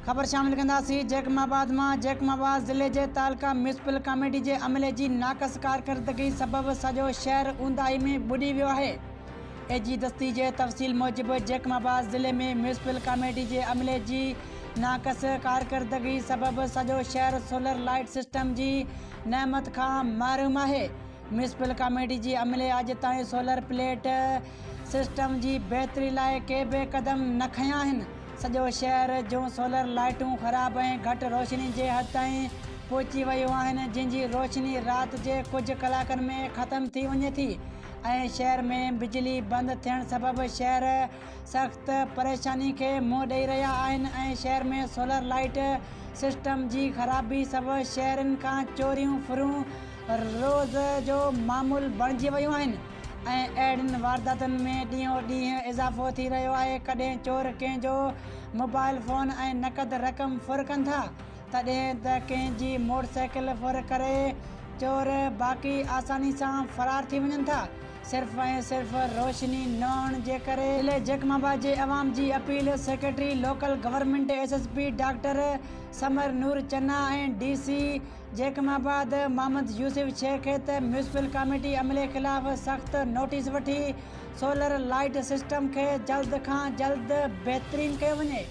खबर शामिल कंदासीं जैकमाबाद मां। जैकमाबाद ज़िले जे तालका म्यूनिसिपल कमेटी जे अमले जी नाक़स कारकर्दगी सबबि सॼो शहर ऊंदाही में ॿुॾी वियो आहे। एजी दस्ती जे तफ़सील मूजिबि जैकमाबाद ज़िले में म्यूनिसिपल कमेटी जे अमले जी नाक़स कारकर्दगी सबबि सॼो शहर सोलर लाइट सिस्टम जी नेमत खां महरूम आहे। म्यूनिसिपल कमेटी जी अमले अॼु ताईं सोलर प्लेट सिस्टम जी बहितरी लाइ के बि क़दम न खंया आहिनि। सॼो शहर जूं सोलर लाइटूं ख़राब ऐं घटि रोशनी जे हद ताईं पहुची वियूं आहिनि, जिन जी रोशनी राति जे कुझु कलाकनि में ख़तम थी वञे थी ऐं शहर में बिजली बंदि थियण सबबि शहर सख़्त परेशानी खे मुंहुं ॾेई रहिया आहिनि ऐं शहर में सोलर लाइट सिस्टम जी ख़राबी सबबि शहरनि खां चोरियूं फुरियूं रोज़ जो मामूल बणिजी वियूं आहिनि ऐं अहिड़ियुनि वारदातुनि में ॾींहों ॾींहुं इज़ाफ़ो थी रहियो आहे। कॾहिं चोर कंहिंजो मोबाइल फ़ोन ऐं नक़द रक़म फुर कनि था, तॾहिं त कंहिंजी मोटरसाइकिल फुर करे चोर बाक़ी आसानी सां फ़रार थी वञनि था, सिर्फ़ ऐं सिर्फ़ रोशनी न हुअण जे करे। ज़िले जैकमाबाद जे अवाम जी appeal secretary local government SSP doctor Samar Noor Channa ऐं DC जैकमाबाद मोहम्मद यूसुफ शेख त म्यूनिसिपल कमेटी अमले ख़िलाफ़ सख़्त नोटिस वठी सोलर लाइट सिस्टम खे जल्द खां जल्द बहितरीन कयो वञे।